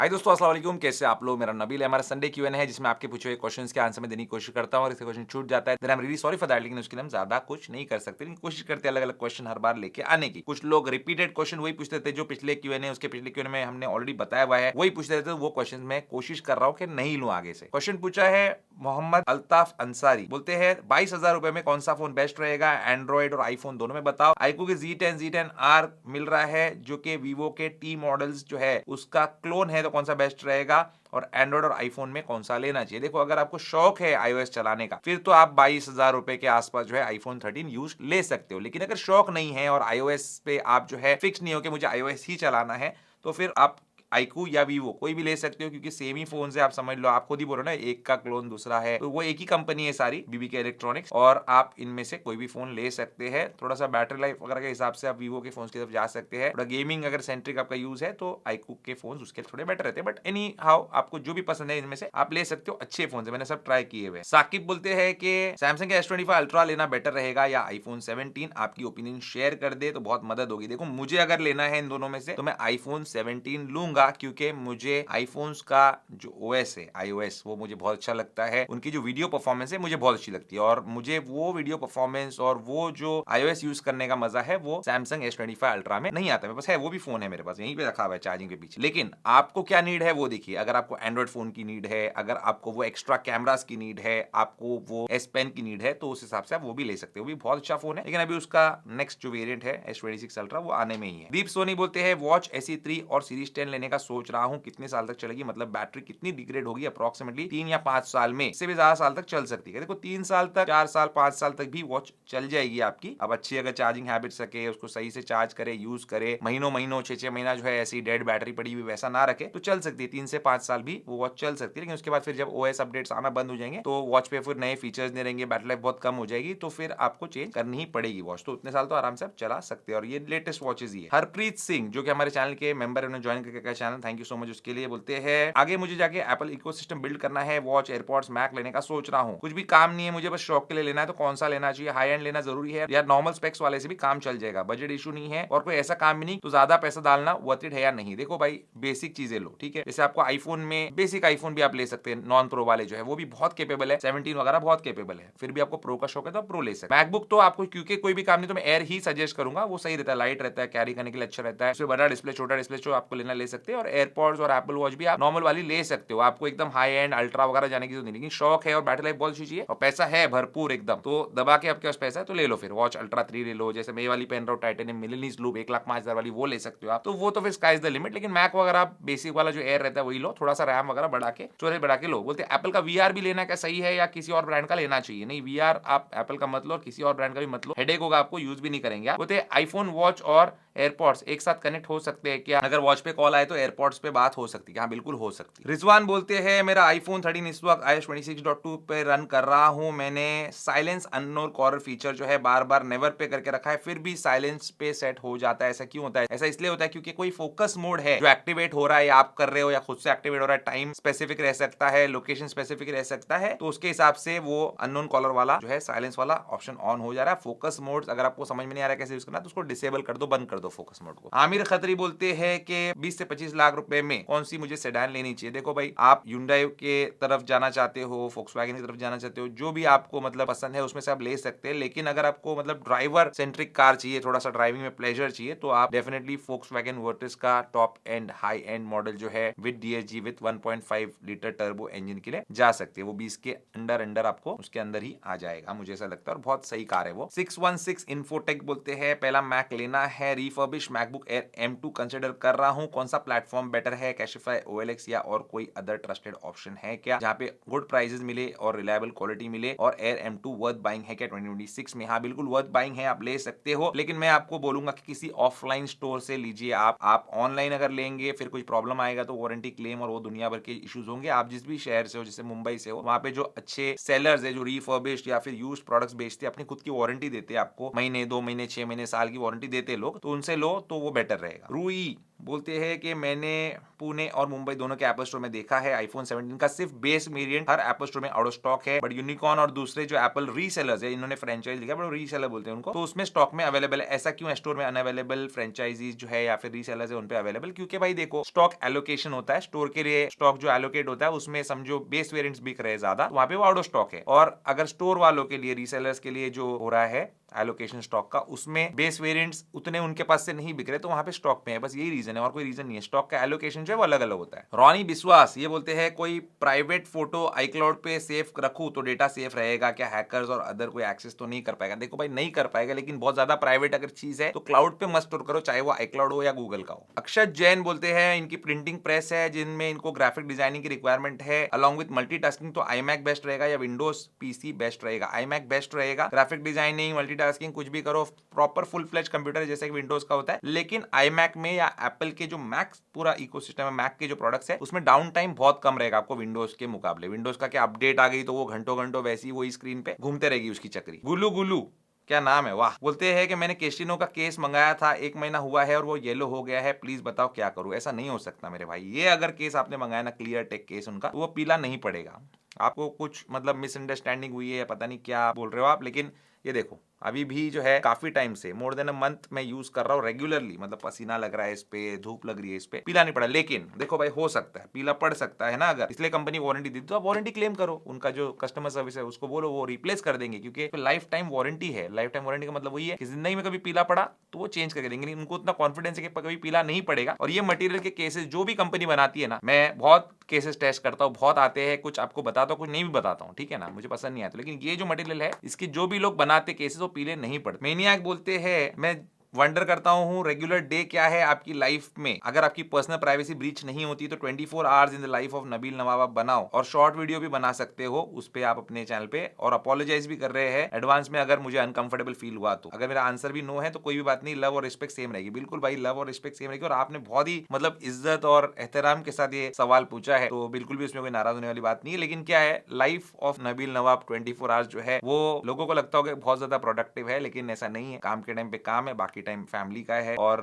हाय दोस्तों, अस्सलाम वालेकुम। कैसे आप लोग? मेरा नबील है। हमारा संडे क्यूएन है जिसमें आपके पूछे हुए क्वेश्चंस के आंसर में देने की कोशिश करता हूं और इससे क्वेश्चन छूट जाता है then I am really sorry for that, लेकिन उसके लिए हम ज्यादा कुछ नहीं कर सकते, लेकिन कोशिश करते हैं अलग अलग क्वेश्चन हर बार लेके आने की। कुछ लोग रिपीटेड क्वेश्चन वही पूछते थे जो पिछले क्यूएन है उसके पिछले क्यूएन में हमने ऑलरेडी बताया हुआ है, वही पूछते थे। वो क्वेश्चन मैं कोशिश कर रहा हूँ कि नहीं लूं आगे से। क्वेश्चन पूछा है मोहम्मद अल्ताफ अंसारी, बोलते हैं 22,000 रुपए में कौन सा फोन बेस्ट रहेगा, एंड्रॉइड और आईफोन दोनों में बताओ। iQOO के Z10 मिल रहा है जो कि वीवो के टी मॉडल्स जो है उसका क्लोन है, तो कौन सा बेस्ट रहेगा और एंड्रॉइड और आईफोन में कौन सा लेना चाहिए। देखो, अगर आपको शौक है iOS चलाने का फिर तो आप 22,000 रुपए के आसपास जो है आईफोन 13 यूज ले सकते हो, लेकिन अगर शौक नहीं है और iOS पे आप जो है फिक्स नहीं हो कि मुझे iOS ही चलाना है, तो फिर आप iQOO या वीवो कोई भी ले सकते हो, क्योंकि सेम ही फोन है। आप समझ लो, आप खुद ही बोलो ना, एक का क्लोन दूसरा है, तो वो एक ही कंपनी है सारी, बीबीके इलेक्ट्रॉनिक्स, और आप इनमें से कोई भी फोन ले सकते हैं। थोड़ा सा बैटरी लाइफ वगैरह के हिसाब से आप वीवो के फोन की तरफ जा सकते हैं। थोड़ा गेमिंग अगर सेंट्रिक आपका यूज है तो iQOO के फोन उसके थोड़े बेटर रहते हैं, बट एनी हाउ आपको जो भी पसंद है इनमें से आप ले सकते हो। अच्छे फोन है, मैंने सब ट्राई किए हुए। साकिब बोलते हैं कि सैमसंग का S25 अल्ट्रा लेना बेटर रहेगा या आईफोन 17, आपकी ओपिनियन शेयर कर दे तो बहुत मदद होगी। देखो, मुझे अगर लेना है इन दोनों में से तो मैं आईफोन 17 लूंगा, क्योंकि मुझे आईफोन्स का जो ओएस है iOS वो मुझे बहुत अच्छा लगता है। उनकी जो वीडियो परफॉर्मेंस है मुझे बहुत अच्छी लगती है, और मुझे वो वीडियो परफॉर्मेंस और वो जो iOS यूज करने का मजा है वो सैमसंग S25 अल्ट्रा में नहीं आता। मेरे पास है, वो भी फोन है मेरे पास, यहीं पे रखा हुआ है चार्जिंग के पीछे। लेकिन आपको क्या नीड है वो देखिए। अगर आपको एंड्रॉइड फोन की नीड है, अगर आपको वो एक्स्ट्रा कैमरास की नीड है, आपको वो S Pen की नीड है, तो उस हिसाब से आप वो भी ले सकते हो। वो भी बहुत अच्छा फोन है, लेकिन अभी उसका नेक्स्ट जो वेरिएंट है S26 अल्ट्रा वो आने में ही है। दीप सोनी बोलते हैं वॉच SE3 और सीरीज 10 लेने का सोच रहा हूं, कितने साल तक चलेगी, मतलब बैटरी कितनी डिग्रेड होगी अप्रोक्सीमेटली 3 या 5 साल में, इससे भी ज्यादा साल तक चल सकती है। देखो, 3 साल तक, 4 साल, 5 साल तक भी वॉच चल जाएगी आपकी। अब अच्छी अगर चार्जिंग हैबिट सके, उसको सही से चार्ज करे, यूज करे, महीनों महीनों 6-6 महीना जो है ऐसी डेड बैटरी पड़ी हुई वैसा ना रखे, तो चल सकती है। 3 से 5 साल भी वो वॉच चल सकती है, लेकिन उसके बाद फिर जब OS अपडेट्स आना बंद हो जाएंगे तो वॉच पे फिर नए फीचर्स नहीं रहेंगे, बैटरी लाइफ बहुत कम हो जाएगी, तो फिर आपको चेंज करनी ही पड़ेगी वॉच। तो उतने साल तो आराम से आप चला सकते हैं, और ये लेटेस्ट वॉचेज ही है। हरप्रीत सिंह जो कि हमारे चैनल के मेंबर, उन्होंने ज्वाइन करके channel, thank you so much उसके लिए। बोलते हैं आगे मुझे जाके एप्पल इकोसिस्टम बिल्ड करना है, वॉच, एयरपॉड्स, मैक लेने का सोच रहा हूँ। कुछ भी काम नहीं है मुझे, बस शौक के लिए लेना है, तो कौन सा लेना चाहिए? हाई एंड लेना जरूरी है या नॉर्मल स्पेक्स वाले से भी काम चल जाएगा? बजट इशू नहीं है और कोई ऐसा काम भी नहीं तो ज्यादा पैसा डालना वर्थ इट है या नहीं? देखो भाई, बेसिक चीजें लो, ठीक है। जैसे आपको आईफोन में बेसिक आईफोन भी आप ले सकते हैं, नॉन प्रो वाले जो है वो भी बहुत केपेबल है, 17 वगैरह बहुत केपेबल है। फिर भी आपको प्रो का शौक है तो आप प्रो ले सकते हैं। मैकबुक तो आपको क्योंकि कोई भी काम नहीं तो मैं एयर ही सजेस्ट करूंगा, वो सही रहता है, लाइट रहता है, कैरी करने के लिए अच्छा रहता है। उसमें बड़ा डिस्प्ले, छोटा डिस्प्ले जो आपको लेना ले सकते हैं। और एयरपॉड्स और एप्पल वॉच भी आप नॉर्मल वाली ले सकते हो, आपको एकदम हाई एंड अल्ट्रा वगैरह जाने की जरूरत नहीं। लेकिन शौक है और बैटरी लाइफ बहुत अच्छी चाहिए और पैसा है भरपूर एकदम, तो दबा के आपके पास पैसा है तो ले लो फिर वॉच अल्ट्रा 3 ले लो। जैसे मैं ये वाली पहन रहा हूँ टाइटेनियम मिलेनियस लूप 1,05,000 वाली, वो ले सकते हो आप, तो वो तो फिर स्काई इज द लिमिट। लेकिन मैक वगैरह आप बेसिक वाला जो एयर रहता है वही लो, थोड़ा सा रैम वगैरह बढ़ा के, स्टोरेज बढ़ा के लो। बोलते हैं एप्पल का VR भी लेना क्या सही है या किसी और ब्रांड का लेना चाहिए? नहीं, VR आप एप्पल का मत लो और किसी और ब्रांड का भी मत लो, हेडेक होगा आपको, यूज भी नहीं करेंगे आप। बोलते हैं आईफोन, वॉच और एयरपॉड्स एक साथ कनेक्ट हो सकते हैं क्या? अगर वॉच पे कॉल आए तो एयरपॉड्स पे बात हो सकती है? हाँ, बिल्कुल हो सकती है। रिजवान बोलते हैं मेरा आईफोन 13 इस वक्त iOS 26.2 पे रन कर रहा हूं, मैंने साइलेंस अननोन कॉलर फीचर जो है बार बार नेवर पे करके रखा है, फिर भी साइलेंस पे सेट हो जाता है, ऐसा क्यों होता है? ऐसा इसलिए होता है क्योंकि कोई फोकस मोड है जो एक्टिवेट हो रहा है, या आप कर रहे हो या खुद से एक्टिवेट हो रहा है। टाइम स्पेसिफिक रह सकता है, लोकेशन स्पेसिफिक रह सकता है, तो उसके हिसाब से वो अननोन कॉलर वाला जो है साइलेंस वाला ऑप्शन ऑन हो जा रहा है। फोकस मोड अगर आपको समझ में नहीं आ रहा है कैसे यूज करना, तो उसको डिसेबल कर दो, बंद कर दो फोकस मोड को। आमिर खतरी बोलते हैं कि 20 से 25 लाख रुपए में कौन सी मुझे सेडान लेनी चाहिए? देखो भाई, आप Hyundai के तरफ जाना चाहते हो, Volkswagen की तरफ जाना चाहते हो, जो भी आपको मतलब पसंद है उसमें से आप ले सकते हैं। लेकिन अगर आपको मतलब ड्राइवर सेंट्रिक कार चाहिए, थोड़ा सा ड्राइविंग में प्लेजर चाहिए, तो आप डेफिनेटली Volkswagen वर्टिस का top and high and model जो है with DSG with 1.5 litre turbo engine के लिए जा सकते हैं। वो 20 के अंडर आपको उसके अंदर ही आ जाएगा, मुझे ऐसा लगता है, और बहुत सही कार है वो। 616 इन्फोटेक बोलते हैं पहला मैक लेना है, refurbish MacBook air M2 consider कर रहा हूं, कौन सा प्लेटफॉर्म बेटर है, कैशिफाई, OLX या और कोई अदर ट्रस्टेड ऑप्शन है क्या जहां पे गुड प्राइसेस मिले और रिलायबल क्वालिटी मिले, और एयर M2 वर्थ बाइंग है क्या 2026 में? हाँ, बिल्कुल वर्थ बाइंग है, आप ले सकते हो, लेकिन मैं आपको बोलूंगा कि किसी ऑफलाइन स्टोर से लीजिए। आप ऑनलाइन अगर लेंगे फिर कुछ प्रॉब्लम आएगा तो वारंटी क्लेम और वो दुनिया भर के इश्यूज होंगे। आप जिस भी शहर से हो, जैसे मुंबई से हो, वहां पे जो अच्छे सेलर्स है जो रिफर्बिश्ड या फिर यूज्ड प्रोडक्ट्स बेचते हैं, अपनी खुद की वारंटी देते हैं आपको, महीने, 2 महीने, 6 महीने, साल की वारंटी देते हैं लोग, तो उनसे लो तो वो बेटर रहेगा। रूई बोलते हैं कि मैंने पुणे और मुंबई दोनों के एप्पल स्टोर में देखा है आईफोन 17 का सिर्फ बेस वेरिएंट हर एप्पल स्टोर में आउट ऑफ स्टॉक है, बट यूनिकॉर्न और दूसरे जो एप्पल रीसेलर्स है, इन्होंने फ्रेंचाइज लिखा है बट रीसेलर बोलते हैं उनको, तो उसमें स्टॉक में अवेलेबल है। ऐसा क्यों स्टोर में अनअवेलेबल फ्रेंचाइजीज जो है या फिर रीसेलर्स है उन पे अवेलेबल? क्योंकि भाई देखो स्टॉक एलोकेशन होता है, स्टोर के लिए स्टॉक जो एलोकेट होता है उसमें समझो बेस वेरिएंट्स बिक रहे हैं ज्यादा, वहां पे वो आउट ऑफ स्टॉक है। और अगर स्टोर वालों के लिए, रीसेलर्स के लिए जो हो रहा है एलोकेशन स्टॉक का, उसमें बेस वेरिएंट्स उतने उनके पास से नहीं बिक रहे, तो वहां पे स्टॉक में है, बस यही रीजन है और कोई रीजन नहीं है। स्टॉक का एलोकेशन जो है वो अलग अलग होता है। रॉनी विश्वास ये बोलते हैं कोई प्राइवेट फोटो आईक्लाउड पे सेव रखूं तो डेटा सेफ रहेगा क्या? हैकर्स और अदर कोई एक्सेस तो नहीं कर पाएगा? देखो भाई नहीं कर पाएगा, लेकिन बहुत ज्यादा प्राइवेट अगर चीज है तो क्लाउड पे मत स्टोर करो, चाहे वो आईक्लाउड हो या गूगल का हो। अक्षत जैन बोलते हैं इनकी प्रिंटिंग प्रेस है जिनमें इनको ग्राफिक डिजाइनिंग की रिक्वायरमेंट है अलॉन्ग विद मल्टीटास्किंग, तो iMac बेस्ट रहेगा या विंडोज पीसी बेस्ट रहेगा? iMac बेस्ट रहेगा। ग्राफिक डिजाइनिंग, मल्टीटास्किंग कुछ भी करो, प्रॉपर फुल फ्लेज कंप्यूटर जैसे कि विंडोज का होता है, लेकिन iMac में या एप्पल के जो मैक पूरा इकोसिस्टम है, मैक के जो प्रोडक्ट्स है उसमें डाउन टाइम बहुत कम रहेगा आपको विंडोज के मुकाबले। विंडोज का क्या अपडेट आ गई तो वो घंटों घंटों वैसी वही स्क्रीन पे घूमते रहेगी उसकी चक्री। गुलू गुलू क्या नाम है, वाह। बोलते हैं कि मैंने केस्टिनो का केस मंगाया था, 1 महीना हुआ है और वो येलो हो गया है, प्लीज बताओ क्या करूं? ऐसा नहीं हो सकता मेरे भाई, ये अगर केस आपने मंगाया ना क्लियर टेक केस उनका, तो वो पीला नहीं पड़ेगा। आपको कुछ मतलब मिसअंडरस्टैंडिंग हुई है या पता नहीं क्या बोल रहे हो आप, लेकिन ये देखो अभी भी जो है काफी टाइम से मोर देन अ मंथ मैं यूज कर रहा हूँ रेगुलरली, मतलब पसीना लग रहा है इस पे, धूप लग रही है इस पे, पीला नहीं पड़ा। लेकिन देखो भाई हो सकता है पीला पड़ सकता है ना, अगर इसलिए कंपनी वारंटी दी तो आप वारंटी क्लेम करो, उनका जो कस्टमर सर्विस है उसको बोलो वो रिप्लेस कर देंगे, क्योंकि लाइफ टाइम वारंटी है। लाइफ टाइम वारंटी का मतलब वही है कि जिंदगी में कभी पीला पड़ा तो वो चेंज करके देंगे, उनको उतना कॉन्फिडेंस है कि कभी पीला नहीं पड़ेगा। और ये मटेरियल के केसेस जो भी कंपनी बनाती है ना, मैं बहुत केसेस टेस्ट करता हूँ, बहुत आते हैं, कुछ आपको बताता हूँ कुछ नहीं भी बताता हूँ, ठीक है ना, मुझे पसंद नहीं आता, लेकिन ये जो मटेरियल है इसके जो भी लोग बनाते केसेस वो पीले नहीं पड़ते। मैनियाक बोलते हैं मैं वंडर करता हूँ रेगुलर डे क्या है आपकी लाइफ में, अगर आपकी पर्सनल प्राइवेसी ब्रीच नहीं होती तो 24 hours in the life of Nabeel Nawab आप बनाओ, और शॉर्ट वीडियो भी बना सकते हो उस पे आप अपने चैनल पे, और अपोलोजाइज भी कर रहे हैं एडवांस में अगर मुझे अनकंफर्टेबल फील हुआ तो। अगर मेरा आंसर भी नो है तो कोई भी बात नहीं, लव और रिस्पेक्ट सेम रहेगी। बिल्कुल भाई लव और रिस्पेक्ट सेम रहेगी, और आपने बहुत ही मतलब इज्जत और एहतराम के साथ ये सवाल पूछा है, तो बिल्कुल भी उसमें कोई नाराज होने वाली बात नहीं है। लेकिन क्या है, life of Nabeel Nawab 24 hours जो है वो लोगों को लगता होगा बहुत ज्यादा प्रोडक्टिव है, लेकिन ऐसा नहीं है। काम के टाइम पे काम है, बाकी टाइम फैमिली का है। और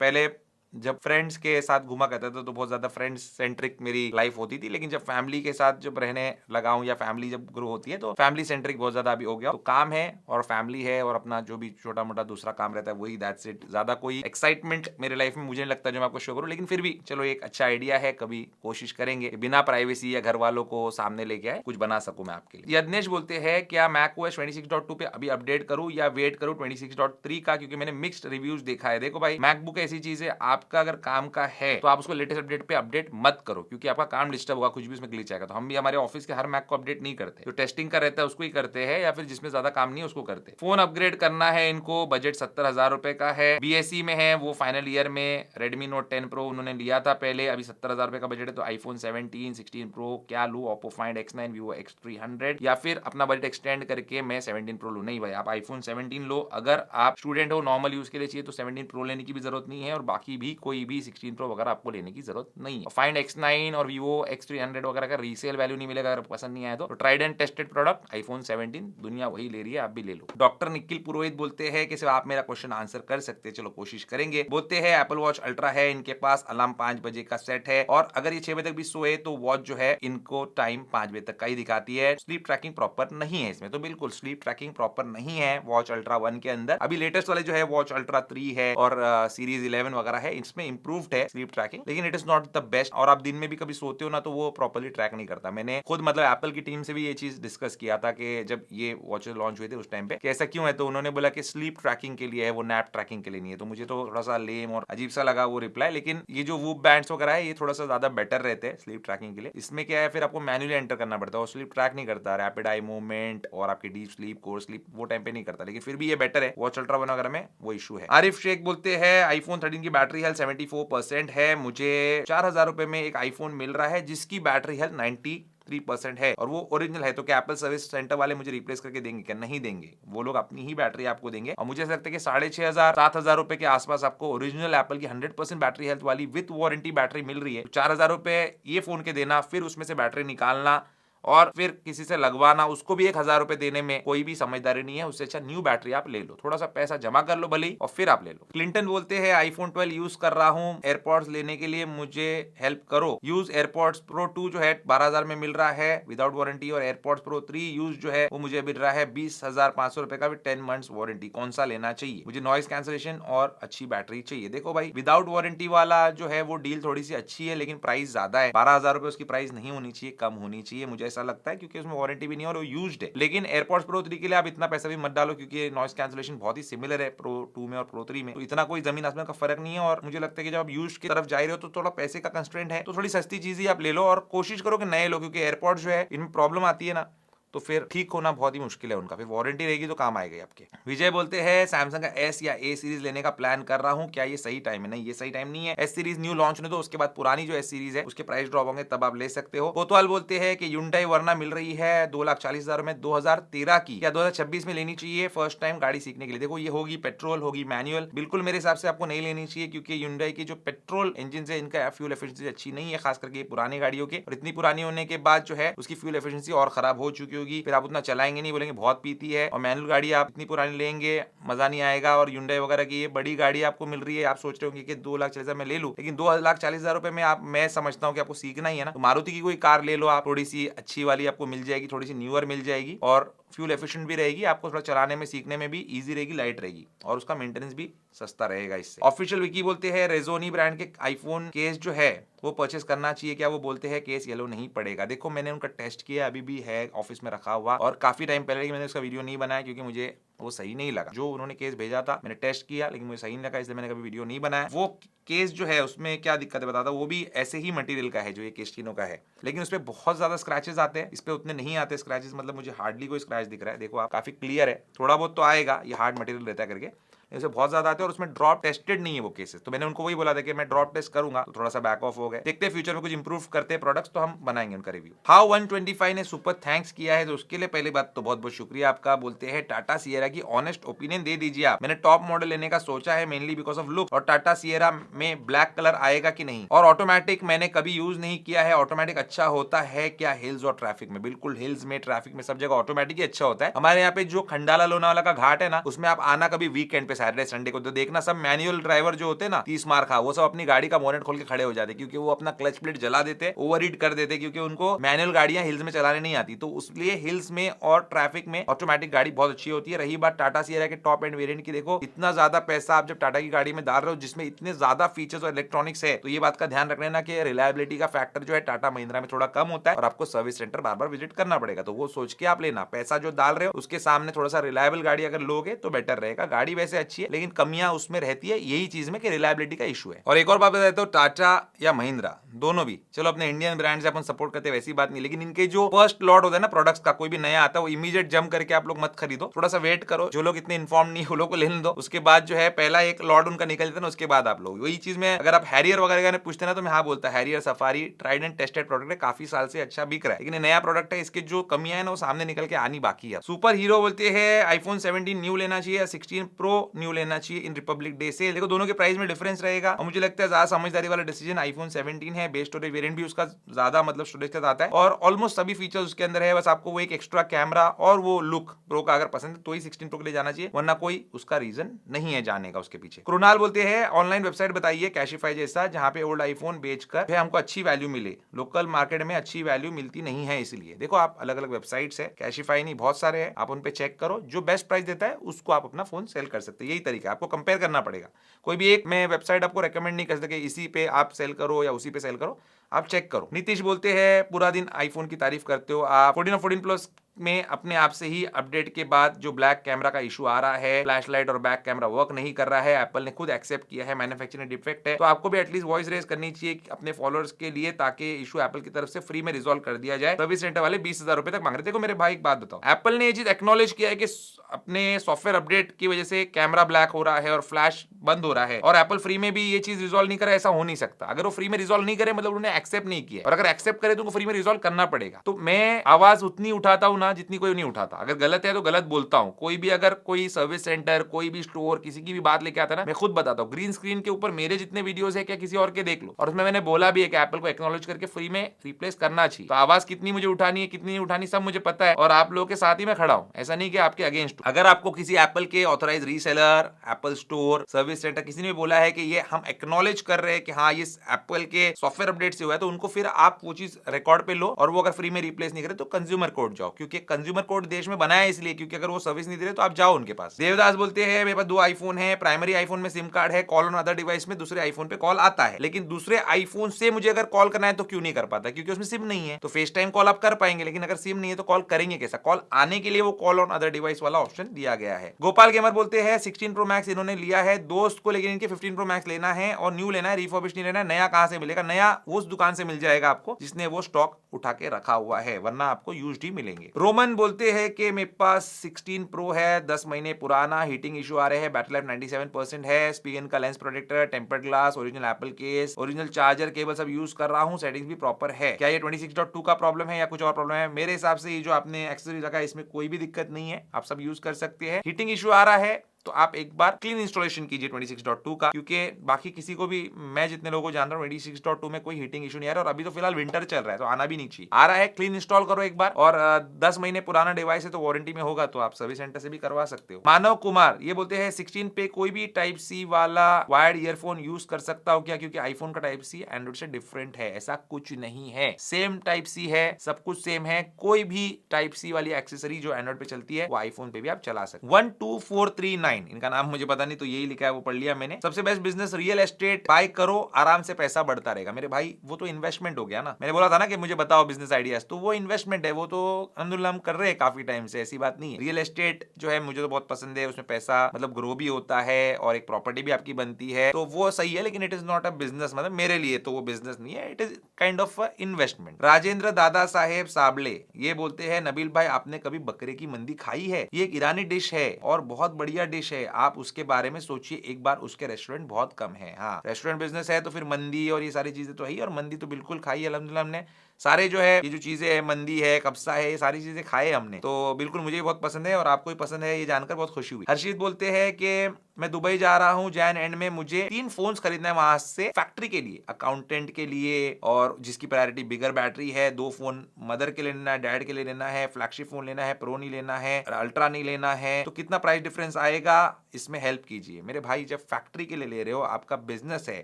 पहले जब फ्रेंड्स के साथ घुमा करता था तो बहुत ज्यादा फ्रेंड्स सेंट्रिक मेरी लाइफ होती थी, लेकिन जब फैमिली के साथ जब रहने लगा हूं या फैमिली जब ग्रो होती है तो फैमिली सेंट्रिक बहुत ज्यादा अभी हो गया। तो काम है और फैमिली है और अपना जो भी छोटा मोटा दूसरा काम रहता है वही, दैट्स इट। ज्यादा कोई एक्साइटमेंट मेरे लाइफ में मुझे नहीं लगता जो मैं आपको शो करूं, लेकिन फिर भी चलो एक अच्छा आइडिया है, कभी कोशिश करेंगे बिना प्राइवेसी या घर वालों को सामने लेके आए कुछ बना सकूं मैं आपके लिए। यज्ञेश बोलते हैं क्या macOS 26.2 पे अभी अपडेट करूं या वेट करूं 26.3 का, क्योंकि मैंने मिक्स्ड रिव्यूज देखा है। देखो भाई मैकबुक ऐसी चीज है, आपका अगर काम का है तो आप उसको लेटेस्ट अपडेट पे अपडेट मत करो, क्योंकि आपका काम डिस्टर्ब होगा, कुछ भी उसमें ग्लिच आएगा। तो हम भी हमारे ऑफिस के हर मैक को अपडेट नहीं करते, जो टेस्टिंग का रहता है उसको ही करते हैं, या फिर जिसमें ज्यादा काम नहीं है उसको करते। फोन अपग्रेड करना है इनको, बजट 70,000 रुपए का है, BSc में है वो, फाइनल ईयर में Redmi Note 10 Pro उन्होंने लिया था पहले, अभी 70,000 रुपए का बजट है, तो iPhone 17, 16 Pro क्या लूं, Oppo Find X9, Vivo X300, या फिर अपना बजट एक्सटेंड करके मैं 17 Pro लूं? नहीं भाई, आप iPhone 17 लो। अगर आप स्टूडेंट हो, नॉर्मल यूज के लिए चाहिए तो 17 Pro लेने की भी जरूरत नहीं है, और बाकी भी कोई भी 16 Pro वगैरह आपको लेने की जरूरत नहीं है। फाइंड X9 और Vivo X300 वगैरह का रीसेल वैल्यू नहीं मिलेगा अगर पसंद नहीं आया तो tried and tested product iPhone 17, दुनिया वही ले रही है, आप भी ले लो। डॉक्टर निखिल पुरोहित बोलते हैं कि सिर्फ आप मेरा क्वेश्चन आंसर कर सकते हैं, चलो कोशिश करेंगे। बोलते हैं एप्पल वॉच अल्ट्रा है इनके पास, अलार्म 5 बजे का सेट है, और अगर ये 6 बजे तक भी सोए तो वॉच जो है इनको टाइम 5 बजे तक का ही दिखाती है। स्लीप ट्रैकिंग प्रॉपर नहीं है इसमें, तो बिल्कुल स्लीप ट्रैकिंग प्रॉपर नहीं है वॉच अल्ट्रा 1 के अंदर। अभी लेटेस्ट वाले जो है वॉच अल्ट्रा 3 है और सीरीज 11 वगैरह है, इसमें इंप्रूव्ड है स्लीप ट्रैकिंग, लेकिन it is not the best. और आप दिन में भी कभी सोते हो ना तो वो प्रॉपर्ली ट्रैक नहीं करता। मैंने खुद मतलब एप्पल की टीम से भी ये चीज डिस्कस किया था कि जब ये वॉचेस लॉन्च हुए थे उस टाइम पे कि ऐसा क्यों है, तो उन्होंने बोला कि स्लीप ट्रैकिंग के लिए है, वो नैप ट्रैकिंग के लिए नहीं है। तो मुझे तो थोड़ा सा लेम और अजीब सा लगा वो रिप्लाई, लेकिन ये जो वूप बैंड्स वगैरह है ये थोड़ा सा ज्यादा बेटर रहते हैं स्लीप ट्रैकिंग के लिए। इसमें क्या है, फिर आपको मैन्युअली एंटर करना पड़ता है और स्लीप ट्रैक नहीं करता, रैपिड आई मूवमेंट और आपकी डीप स्लीप, कोर स्लीप वो टाइम पे नहीं करता, लेकिन फिर भी ये बेटर है। वॉच अल्ट्रा 1 वगैरह में वो इशू है। आरिफ शेख बोलते हैं आईफोन 13 की बैटरी हेल्थ 74% है, मुझे 4,000 रुपए में एक आईफोन मिल रहा है जिसकी बैटरी हेल्थ 93% है और वो ओरिजिनल है, तो क्या एप्पल सर्विस सेंटर वाले मुझे रिप्लेस करके देंगे क्या? नहीं देंगे, वो लोग अपनी ही बैटरी आपको देंगे। और मुझे ऐसा लगता है कि 6,500 7,000 रुपए के आसपास आपको ओरिजिनल एप्पल की 100% बैटरी हेल्थ वाली विद वारंटी बैटरी मिल रही है। 4,000 रुपए ये फोन के देना, फिर उसमें से बैटरी निकालना और फिर किसी से लगवाना, उसको भी 1,000 रुपए देने में कोई भी समझदारी नहीं है। उससे अच्छा न्यू बैटरी आप ले लो, थोड़ा सा पैसा जमा कर लो भले ही, और फिर आप ले लो। क्लिंटन बोलते हैं आईफोन 12 यूज कर रहा हूँ, एयरपॉड्स लेने के लिए मुझे हेल्प करो। यूज एयरपॉड्स प्रो 2 जो है 12,000 में मिल रहा है विदाउट वारंटी, और एयरपॉड्स प्रो 3 यूज जो है वो मुझे मिल रहा है 20,500 रुपए का भी 10 मंथ्स वारंटी। कौन सा लेना चाहिए? मुझे नॉइस कैंसलेशन और अच्छी बैटरी चाहिए। देखो भाई, विदाउट वारंटी वाला जो है वो डील थोड़ी सी अच्छी है, लेकिन प्राइस ज्यादा है। 12,000 रुपए उसकी प्राइस नहीं होनी चाहिए, कम होनी चाहिए, मुझे ऐसा लगता है, क्योंकि उसमें वारंटी भी नहीं है और वो यूज्ड है। लेकिन एयरपॉड्स प्रो 3 के लिए आप इतना पैसा भी मत डालो, क्योंकि नॉइस कैंसलेशन बहुत ही सिमिलर है प्रो 2 में और प्रो 3 में, तो इतना कोई जमीन आसमान का फर्क नहीं है। और मुझे लगता है कि जब आप यूज की तरफ जा रहे हो तो थोड़ा पैसे का कंस्ट्रेंट है, तो थोड़ी सस्ती चीज ही आप ले लो और कोशिश करो कि नए लो, क्योंकि एयरपॉड्स जो है इनमें प्रॉब्लम आती है ना, तो फिर ठीक होना बहुत ही मुश्किल है उनका। फिर वारंटी रहेगी तो काम आएगी आपके। विजय बोलते हैं सैमसंग का एस या ए सीरीज लेने का प्लान कर रहा हूं, क्या ये सही टाइम है? नहीं, ये सही टाइम नहीं है। एस सीरीज न्यू लॉन्च होने दो, उसके बाद पुरानी जो एस सीरीज है उसके प्राइस ड्रॉप होंगे, तब आप ले सकते हो। कोतवाल बोलते हैं कि ह्युंडई वर्ना मिल रही है 2,40,000 में 2013 की, क्या 2026 में लेनी चाहिए फर्स्ट टाइम गाड़ी सीखने के लिए? देखो, ये होगी पेट्रोल, होगी मैनुअल, बिल्कुल मेरे हिसाब से आपको नहीं लेनी चाहिए, क्योंकि ह्युंडई की जो पेट्रोल इंजन है इनका फ्यूल एफिशिएंसी अच्छी नहीं है, खास करके पुरानी गाड़ियों के। और इतनी पुरानी होने के बाद जो है उसकी फ्यूल एफिशिएंसी और खराब हो चुकी होगी, फिर आप उतना चलाएंगे नहीं, बोलेंगे बहुत पीती है। और मैनुअल गाड़ी आप इतनी पुरानी लेंगे मजा नहीं आएगा। और ह्युंडई वगैरह की ये बड़ी गाड़ी आपको मिल रही है, आप सोच रहे होंगे कि 2,40,000 में ले लूं, लेकिन 2,40,000 रुपए में आप, मैं समझता हूँ कि आपको सीखना ही है ना, तो मारुति की कोई कार ले लो आप, थोड़ी सी अच्छी वाली आपको मिल जाएगी, थोड़ी सी न्यूअर मिल जाएगी और फ्यूल एफिशिएंट भी रहेगी, आपको थोड़ा चलाने में सीखने में भी इजी रहेगी, लाइट रहेगी, और उसका मेंटेनेंस भी सस्ता रहेगा इससे। ऑफिशियल विकी बोलते हैं रेजोनी ब्रांड के आईफोन केस जो है वो परचेस करना चाहिए क्या? वो बोलते हैं केस येलो नहीं पड़ेगा। देखो, मैंने उनका टेस्ट किया, अभी भी है ऑफिस में रखा हुआ, और काफी टाइम पहले मैंने उसका वीडियो नहीं बनाया, क्योंकि मुझे वो सही नहीं लगा। जो उन्होंने केस भेजा था मैंने टेस्ट किया, लेकिन मुझे सही नहीं लगा, इसलिए मैंने कभी वीडियो नहीं बनाया। वो केस जो है उसमें क्या दिक्कत है बताता, वो भी ऐसे ही मटेरियल का है जो ये केस्टिनो का है, लेकिन उसपे बहुत ज्यादा स्क्रैचेस आते हैं, इस पे उतने नहीं आते स्क्रैचेस, मतलब मुझे हार्डली कोई स्क्रैच दिख रहा है। देखो आप, काफी क्लियर है, थोड़ा बहुत तो आएगा, ये हार्ड मटेरियल रहता है करके, इसे बहुत ज्यादा आते हैं, और उसमें ड्रॉप टेस्टेड नहीं है वो केसेस। तो मैंने उनको वही बोला था कि मैं ड्रॉप टेस्ट करूंगा, तो थोड़ा सा बैक ऑफ हो गए। देखते हैं फ्यूचर में कुछ इंप्रूव करते हैं प्रोडक्ट्स, तो हम बनाएंगे उनका रिव्यू। हाउ 125 ने सुपर थैंक्स किया है, तो उसके लिए पहली बात तो बहुत बहुत शुक्रिया आपका। बोलते हैं टाटा सिएरा की ऑनेस्ट ओपिनियन दे दीजिए आप, मैंने टॉप मॉडल लेने का सोचा है मेनली बिकॉज ऑफ लुक, और टाटा सिएरा में ब्लैक कलर आएगा कि नहीं, और ऑटोमेटिक मैंने कभी यूज नहीं किया है, ऑटोमेटिक अच्छा होता है क्या हिल्स और ट्रैफिक में? बिल्कुल, हिल्स में, ट्रैफिक में, सब जगह ऑटोमेटिक ही अच्छा होता है। हमारे यहाँ पे जो खंडाला लोनावाला का घाट है ना, उसमें आप आना कभी वीकेंड पे, सैटरडे संडे को, तो देखना सब मैनुअल ड्राइवर जो होते हैं ना 30 मार खा, वो सब अपनी गाड़ी का बोनेट खोल के खड़े हो जाते, क्योंकि वो अपना क्लच प्लेट जला देते, ओवरहीट कर देते, क्योंकि उनको मैनुअल गाड़ियां हिल्स में चलाने नहीं आती। तो उसलिए हिल्स में और ट्रैफिक में ऑटोमेटिक गाड़ी बहुत अच्छी होती है। रही बात टाटा सिएरा के टॉप एंड वेरिएंट की, देखो इतना ज्यादा पैसा आप जब टाटा की गाड़ी में डाल रहे हो जिसमें इतने ज्यादा फीचर्स और इलेक्ट्रॉनिक्स है, तो ये बात का ध्यान रख लेना कि रिलायबिलिटी का फैक्टर जो है टाटा महिंद्रा में थोड़ा कम होता है, और आपको सर्विस सेंटर बार बार विजिट करना पड़ेगा। तो वो सोच के आप लेना, पैसा जो डाल रहे हो उसके सामने थोड़ा सा रिलायबल गाड़ी अगर लोगे तो बेटर रहेगा। गाड़ी वैसे अच्छी है, लेकिन कमियां उसमें रहती है यही चीज में कि रिलायबिलिटी का इशू है। और एक और बात बता देता हूं, टाटा या महिंद्रा दोनों भी, चलो अपने इंडियन ब्रांड से अपन सपोर्ट करते हैं वैसी बात नहीं, लेकिन इनके जो फर्स्ट लॉट होता है ना प्रोडक्ट्स का, कोई भी नया आता है वो इमीडिएट जंप करके आप लोग मत खरीदो, थोड़ा सा वेट करो। जो लोग इतने इन्फॉर्म नहीं वो लोग को लेने दो, उसके बाद जो है पहला एक लॉट उनका निकल जाता है ना, उसके बाद आप लोग वही चीज में, अगर आप हैरियर वगैरह ने पूछते ना तो मैं हाँ बोलता, Harrier safari tried and tested product है, काफी साल से अच्छा बिक रहा है, लेकिन नया प्रोडक्ट है, इसके जो कमियां है ना वो सामने निकल के आनी बाकी है। सुपर हीरो बोलते हैं आईफोन 17 न्यू लेना चाहिए या 16 प्रो न्यू लेना चाहिए इन रिपब्लिक डे से? देखो, दोनों के प्राइस में डिफरेंस रहेगा, और मुझे लगता है ज्यादा समझदारी वाला डिसीजन आईफोन 17 है। बेस स्टोरेज वेरिएंट भी उसका ज्यादा मतलब स्टोरेज के साथ आता है, और ऑलमोस्ट सभी फीचर्स उसके अंदर है, बस आपको वो एक एक्स्ट्रा कैमरा और वो लुक प्रो का अगर पसंद है तो ही 16 प्रो के लिए जाना चाहिए, वरना कोई उसका रीजन नहीं है जाने का उसके पीछे। कृणाल बोलते हैं ऑनलाइन वेबसाइट बताइए कैशिफाई जैसा, जहां पे ओल्ड आईफोन बेचकर हमको अच्छी वैल्यू मिले, लोकल मार्केट में अच्छी वैल्यू मिलती नहीं है, इसलिए। देखो, आप अलग अलग वेबसाइट्स है, कैशिफाई नहीं बहुत सारे हैं, आप उन पे चेक करो, जो बेस्ट प्राइस देता है उसको आप अपना फोन सेल कर सकते हैं, यही तरीका है, आपको कंपेयर करना पड़ेगा। कोई भी एक मैं वेबसाइट आपको रेकमेंड नहीं कर सकता इसी पे आप सेल करो या उसी पे सेल करो, आप चेक करो। नीतीश बोलते हैं पूरा दिन आईफोन की तारीफ करते हो आप, 14 और 14 प्लस में अपने आप से ही अपडेट के बाद जो ब्लैक कैमरा का इशू आ रहा है, फ्लैश लाइट और बैक कैमरा वर्क नहीं कर रहा है, एप्पल ने खुद एक्सेप्ट किया है मैन्युफैक्चरिंग डिफेक्ट है, तो आपको भी एटलीस्ट वॉइस रेज करनी चाहिए अपने फॉलोअर्स के लिए, ताकि इशू एप्पल की तरफ से फ्री में रिजॉल्व कर दिया जाए। सर्विस सेंटर वाले 20,000 रुपए तक मांग रहे। देखो मेरे भाई, एक बात बताओ, एप्पल ने ये चीज एक्नॉलेज किया है कि अपने सॉफ्टवेयर अपडेट की वजह से कैमरा ब्लैक हो रहा है और फ्लैश बंद हो रहा है, और एप्पल फ्री में भी ये चीज रिजॉल्व नहीं करे, ऐसा हो नहीं सकता। अगर वो फ्री में रिजॉल्व नहीं करे मतलब उन्होंने एक्सेप्ट नहीं किया, और अगर एक्सेप्ट करे तो उनको फ्री में रिजॉल्व करना पड़ेगा। तो मैं आवाज उतनी उठाता हूँ ना जितनी कोई नहीं उठाता। अगर गलत है तो गलत बोलता हूँ। कोई भी अगर कोई सर्विस सेंटर, कोई भी स्टोर, किसी की भी बात लेके आता है ना, मैं खुद बताता हूँ। ग्रीन स्क्रीन के ऊपर मेरे जितने वीडियोस है क्या किसी और के देख लो, और उसमें मैंने बोला भी है कि एप्पल को एक्नॉलेज करके फ्री में रिप्लेस करना चाहिए। तो आवाज कितनी मुझे उठानी है, कितनी नहीं उठानी, सब मुझे पता है, और आप लोगों के साथ ही मैं खड़ा हूँ। ऐसा नहीं कि आपके अगेंस्ट। अगर आपको किसी एप्पल के authorize reseller, Apple store, service centre किसी ने बोला है कि ये हम एक्नॉलेज कर रहे हैं कि हाँ ये एप्पल के सॉफ्टवेयर अपडेट से हुआ है, तो उनको फिर आप वो चीज रिकॉर्ड पे लो, और वो अगर फ्री में रिप्लेस नहीं करे तो कंज्यूमर कोर्ट जाओ, क्योंकि कंज्यूमर कोर्ट देश में बनाया है इसलिए, क्योंकि अगर वो सर्विस नहीं दे रहे तो आप जाओ उनके पास। देवदास बोलते हैं मेरे पास 2 आईफोन है, प्राइमरी आईफोन में सिम कार्ड है, कॉल ऑन अदर डिवाइस में दूसरे आईफोन पे कॉल आता है, लेकिन दूसरे आईफोन से मुझे अगर कॉल करना है तो क्यों नहीं कर पाता? क्योंकि उसमें सिम नहीं है। तो फेस टाइम कॉल आप कर पाएंगे, लेकिन अगर सिम नहीं है तो कॉल करेंगे कैसा? कॉल आने के लिए वो कॉल ऑन अदर डिवाइस वाला ऑप्शन दिया गया है। गोपाल गेमर बोलते हैं 16 प्रो मैक्स इन्होंने लिया है दोस्त को, लेकिन इनके 15 प्रो मैक्स लेना है और न्यू लेना है, रिफर्बिश नहीं लेना है। नया कहां से मिलेगा? नया उस दुकान से मिल जाएगा आपको जिसने वो स्टॉक उठा के रखा हुआ है, वरना आपको यूज्ड ही मिलेंगे। रोमन बोलते हैं कि मेरे पास 16 प्रो है, 10 महीने पुराना, हीटिंग इशू आ रहे हैं, बैटरी लाइफ 97% है, स्पीगन का lens protector, tempered glass, original Apple case, original charger, cable सब यूज कर रहा हूं, सेटिंग्स भी प्रॉपर है। क्या ये 26.2 का प्रॉब्लम है या कुछ और प्रॉब्लम है? मेरे हिसाब से ये जो आपने एक्सेसरीज लगा है इसमें कोई भी दिक्कत नहीं है, आप सब यूज कर सकते हैं। हीटिंग इशू आ रहा है तो आप एक बार क्लीन इंस्टॉलेशन कीजिए 26.2 का, क्योंकि बाकी किसी को भी, मैं जितने लोगों को जान रहा हूँ 26.2 में कोई हीटिंग इशू नहीं आ रहा, और अभी तो फिलहाल विंटर चल रहा है तो आना भी नहीं चाहिए। आ रहा है, क्लीन इंस्टॉल करो एक बार, और 10 महीने पुराना डिवाइस है तो वारंटी में होगा, तो आप सर्विस सेंटर से भी करवा सकते हो। मानव कुमार ये बोलते हैं 16 पे कोई भी टाइप सी वाला वायर्ड ईयरफोन यूज कर सकता हो क्या? क्योंकि आईफोन का टाइप सी एंड्रॉइड से डिफरेंट है। ऐसा कुछ नहीं है, सेम टाइप सी है, सब कुछ सेम है। कोई भी टाइप सी वाली एक्सेसरी जो एंड्रॉइड पे चलती है वो आईफोन पे भी आप चला सकते। 12439 इनका नाम मुझे पता नहीं, तो यही लिखा है, वो पढ़ लिया मैंने। सबसे best business real estate, buy करो, आराम से पैसा बढ़ता रहेगा। मेरे भाई वो तो इन्वेस्टमेंट हो गया ना, मैंने बोला था ना कि मुझे बताओ बिजनेस आइडियाज, तो वो इन्वेस्टमेंट है, वो तो अल्हम्दुलिल्लाह हम कर रहे हैं काफी टाइम से, ऐसी बात नहीं है। रियल एस्टेट जो है मुझे तो बहुत पसंद है, उसमें पैसा मतलब ग्रो भी होता है और एक प्रॉपर्टी भी आपकी बनती है, तो वो सही है, लेकिन it is not a business. मतलब मेरे लिए तो वो बिजनेस नहीं है, it is kind of investment. Rajendra Dada Saheb Sable ये बोलते हैं नबील भाई आपने कभी बकरे की मंदी खाई है? ये एक ईरानी डिश है और बहुत बढ़िया डिश है, आप उसके बारे में सोचिए एक बार, उसके रेस्टोरेंट बहुत कम है। हाँ, रेस्टोरेंट बिजनेस है तो फिर मंदी और ये सारी चीजें तो है ही, और मंदी तो बिल्कुल खाई है अल्हम्दुलिल्लाह हमने। सारे जो है ये जो चीजें है, मंदी है, कब्सा है, ये सारी चीजें खाए हमने, तो बिल्कुल मुझे भी बहुत पसंद है और आपको भी पसंद है, ये जानकर बहुत खुशी हुई। हर्षित बोलते हैं कि मैं दुबई जा रहा हूँ जैन एंड में, मुझे 3 फोन्स खरीदना है वहां से, फैक्ट्री के लिए, अकाउंटेंट के लिए, और जिसकी प्रायोरिटी बिगर बैटरी है। 2 फोन मदर के लिए लेना है, डैड के लिए लेना है, फ्लैगशिप फोन लेना है, प्रो नहीं लेना है, अल्ट्रा नहीं लेना है, तो कितना प्राइस डिफरेंस आएगा, इसमें हेल्प कीजिए। मेरे भाई जब फैक्ट्री के लिए ले रहे हो, आपका बिजनेस है,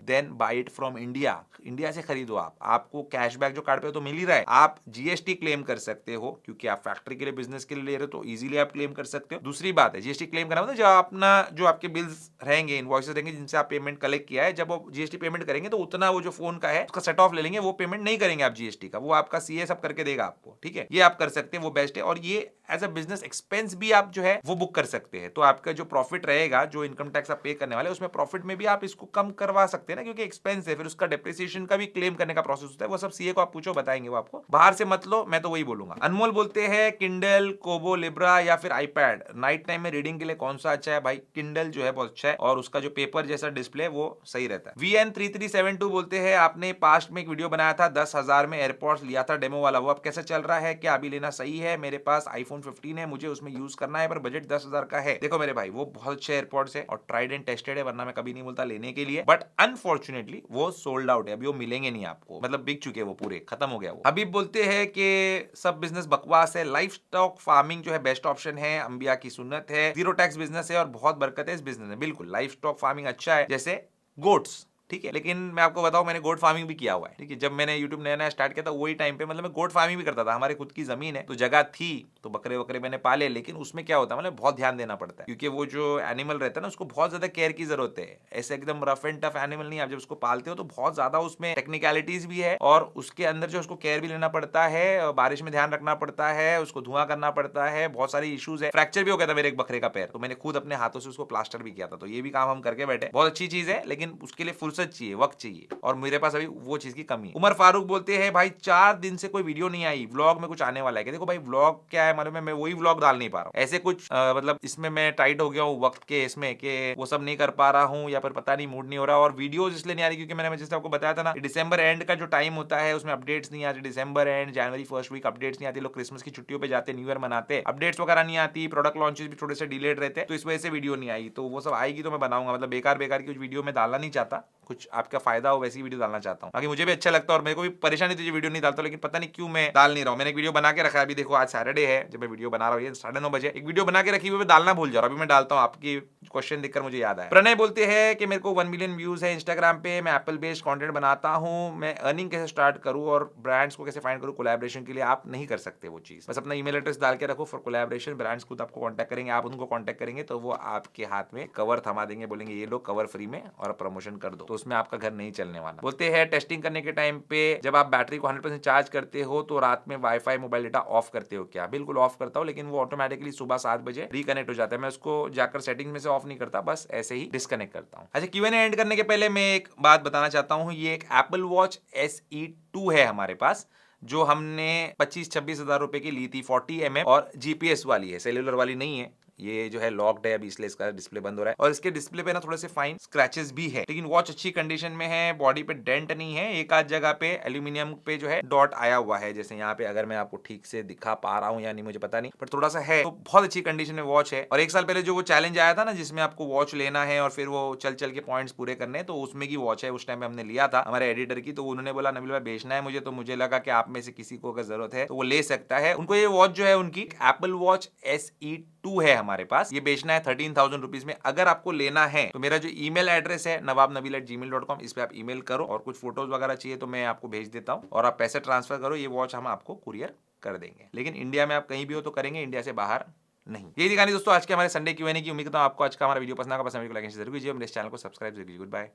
then buy it from India, India से खरीदो। आपको कैशबैक जो कार्ड पे तो मिल ही रहा है, आप जीएसटी क्लेम कर सकते हो, क्योंकि आप फैक्ट्री के लिए बिजनेस के लिए ले रहे हो तो इजीली आप क्लेम कर सकते हो। दूसरी बात है जीएसटी क्लेम करना मतलब जब अपना जो आपके बिल्स रहेंगे, इनवॉइसेस रहेंगे जिनसे आप पेमेंट कलेक्ट किया है, जब वो जीएसटी पेमेंट करेंगे तो उतना वो जो फोन का है उसका सेट ऑफ ले लेंगे, वो पेमेंट नहीं करेंगे आप जीएसटी का, वो आपका सीए सब करके देगा आपको, ठीक है। ये आप कर सकते हैं, वो बेस्ट है, और ये एज अ बिजनेस एक्सपेंस भी आप जो है वो बुक कर सकते हैं, तो आपका जो प्रॉफिट रहेगा, जो इनकम टैक्स आप पे करने वाले, उसमें प्रॉफिट में भी आप इसको कम करवा सकते हैं ना, क्योंकि एक्सपेंस है, फिर उसका डेप्रिसिएशन का भी क्लेम करने का प्रोसेस होता है, वो सब सीए को आप पूछो, बताएंगे वो आपको, बाहर से मत लो, मैं तो वही बोलूंगा। अनमोल बोलते हैं किंडल, कोबो, लिब्रा या फिर आईपैड, नाइट टाइम में रीडिंग के लिए कौन सा अच्छा है? भाई किंडल जो है बहुत अच्छा है, और उसका जो पेपर जैसा डिस्प्ले वो सही रहता है। VN3372 बोलते हैं आपने पास्ट में एक वीडियो बनाया था 10,000 में एयरपॉड्स लिया था डेमो वाला, वो अब कैसा चल रहा है, क्या अभी लेना सही है? मेरे पास आईफोन 15 है, मुझे उसमें यूज करना है, पर बजट 10,000 का है। देखो मेरे भाई वो बहुत अच्छे एयरपॉड्स है और ट्राइड एंड टेस्टेड है, वरना मैं कभी नहीं बोलता लेने के लिए, बट अनफॉर्चुनेटली वो सोल्ड आउट है, अभी वो मिलेंगे नहीं आपको, मतलब बिक चुके वो पूरे, खत्म हो गया वो। हबीब बोलते हैं कि सब बिजनेस बकवास है, लाइफ स्टॉक फार्मिंग जो है बेस्ट ऑप्शन है, अंबिया की सुन्नत है, जीरो टैक्स बिजनेस है और बहुत बरकत है इस बिजनेस में। बिल्कुल लाइफ स्टॉक फार्मिंग अच्छा है, जैसे गोट्स, ठीक है, लेकिन मैं आपको बताऊं मैंने गोट फार्मिंग भी किया हुआ है, ठीक है। जब मैंने यूट्यूब नया नया स्टार्ट किया था वही टाइम पे मतलब मैं गोट फार्मिंग भी करता था, हमारे खुद की जमीन है तो जगह थी, तो बकरे वकरे मैंने पाले, लेकिन उसमें क्या होता है मतलब बहुत ध्यान देना पड़ता है, क्योंकि वो जो एनिमल रहता है ना उसको बहुत ज्यादा केयर की जरूरत है, ऐसे एकदम रफ एंड टफ एनिमल नहीं, आप जब उसको पालते हो तो बहुत ज्यादा उसमें टेक्निकलिटीज भी है, और उसके अंदर जो उसको केयर भी लेना पड़ता है, बारिश में ध्यान रखना पड़ता है, उसको धुआं करना पड़ता है, बहुत सारी इशूज है। फ्रैक्चर भी हो गया था मेरे एक बकरे का पैर, तो मैंने खुद अपने हाथों से उसको प्लास्टर भी किया था, तो ये भी काम हम करके बैठे, बहुत अच्छी चीज है, लेकिन उसके लिए फुर्सत फुर्सत चाहिए, वक्त चाहिए, और मेरे पास अभी वो चीज की कमी है। उमर फारूक बोलते हैं भाई 4 दिन से कोई वीडियो नहीं आई, व्लॉग में कुछ आने वाला है क्या? देखो भाई व्लॉग क्या है, मालूम है, मैं वही व्लॉग डाल नहीं पा रहा हूँ। ऐसे कुछ मतलब इसमें मैं टाइट हो गया हूँ वक्त के इसमें कि वो सब नहीं कर पा रहा हूँ, या फिर पता नहीं मूड नहीं हो रहा। और वीडियोज इसलिए नहीं आ रही क्योंकि मैंने जैसे आपको बताया था ना, दिसंबर एंड का जो टाइम होता है उसमें अपडेट्स नहीं आती। December and January first week updates नहीं आती, लोग क्रिसमस की छुट्टियों पे जाते, न्यू ईयर मनाते, अपडेट्स वगैरह नहीं आती, प्रोडक्ट लॉन्चेस भी थोड़े से डिलेड रहते हैं, तो इस वजह से वीडियो नहीं आई। तो वो सब आएगी तो मैं बनाऊंगा, मतलब बेकार बेकार की कुछ वीडियो में डालना नहीं चाहता, कुछ आपका फायदा हो वैसी वीडियो डालना चाहता हूँ। बाकी मुझे भी अच्छा लगता है और मेरे को भी परेशानी थी वीडियो नहीं डालता, लेकिन पता नहीं क्यों मैं डाल नहीं रहा हूँ। मैंने एक वीडियो बना के रखा है, अभी देखो आज सैटरडे है जब मैं वीडियो बना रहा हूँ, ये 9:30 बजे एक वीडियो बना के रखी हुई, मैं डालना भूल जा रहा हूँ। अभी मैं डालता हूँ, आपकी क्वेश्चन देखकर मुझे याद आया। प्रणय बोलते हैं कि मेरे को 1 मिलियन व्यूज है इंस्टाग्राम पे, मैं एप्पल बेस्ड कंटेंट बनाता हूँ, मैं अर्निंग कैसे स्टार्ट करूँ और ब्रांड्स को कैसे फाइंड करूँ कोलैबोरेशन के लिए? आप नहीं कर सकते वो चीज, बस अपना ईमेल एड्रेस डाल के रखो फॉर कोलैबोरेशन, ब्रांड्स खुद आपको कांटेक्ट करेंगे, आप उनको कांटेक्ट करेंगे तो वो आपके हाथ में कवर थमा देंगे, बोलेंगे ये लो कवर फ्री में और प्रमोशन कर दो, तो उसमें आपका घर नहीं चलने वाला। बोलते हैं टेस्टिंग करने के टाइम पे जब आप बैटरी को 100% चार्ज करते हो तो रात में वाईफाई मोबाइल डेटा ऑफ करते हो क्या? बिल्कुल ऑफ करता हूँ, लेकिन वो ऑटोमेटिकली सुबह 7 बजे रिकनेक्ट हो जाता है। मैं उसको जाकर सेटिंग में से ऑफ नहीं करता, बस ऐसे ही डिस्कनेक्ट करता हूँ। अच्छा, Q&A एंड करने के पहले मैं एक बात बताना चाहता हूँ, ये एक एप्पल वॉच SE2 है हमारे पास, जो हमने 25-26 हजार रुपए की ली थी, 40mm और GPS वाली है, सेल्यूलर वाली नहीं है। ये जो है लॉक्ड है अभी, इसलिए इसका डिस्प्ले बंद हो रहा है, और इसके डिस्प्ले पे ना थोड़े से फाइन स्क्रैचेस भी है, लेकिन वॉच अच्छी कंडीशन में है, बॉडी पे डेंट नहीं है, एक आध जगह पे एल्यूमिनियम पे जो है डॉट आया हुआ है, जैसे यहाँ पे, अगर मैं आपको ठीक से दिखा पा रहा हूँ या नहीं मुझे पता नहीं, पर थोड़ा सा है। तो बहुत अच्छी कंडीशन में वॉच है। और 1 साल पहले जो वो चैलेंज आया था ना, जिसमें आपको वॉच लेना है और फिर वो चल चल के पॉइंट्स पूरे करने हैं, तो उसमें की वॉच है, उस टाइम पे हमने लिया था हमारे एडिटर की, तो उन्होंने बोला नबील भाई बेचना है मुझे, तो मुझे लगा कि आप में से किसी को अगर जरूरत है तो वो ले सकता है। उनको ये वॉच जो है उनकी एप्पल वॉच SE2 है हमारे पास, ये बेचना है 13,000 रुपीज में। अगर आपको लेना है तो मेरा जो ईमेल एड्रेस है nawabnabil@gmail.com, इस पे आप ईमेल करो, और कुछ फोटोज वगैरह चाहिए तो मैं आपको भेज देता हूँ, और आप पैसे ट्रांसफर करो, ये वॉच हम आपको कुरियर कर देंगे। लेकिन इंडिया में आप कहीं भी हो तो करेंगे, इंडिया से बाहर नहीं। यही दिखानी दोस्तों आज के हमारे संडे Q&A की। उम्मीद करता हूं आपको आज का हमारा वीडियो पसंद आएगा। पसंद को लाइक शेयर जरूर कीजिए, मेरे चैनल को सब्सक्राइब जरूर कीजिए। Good bye.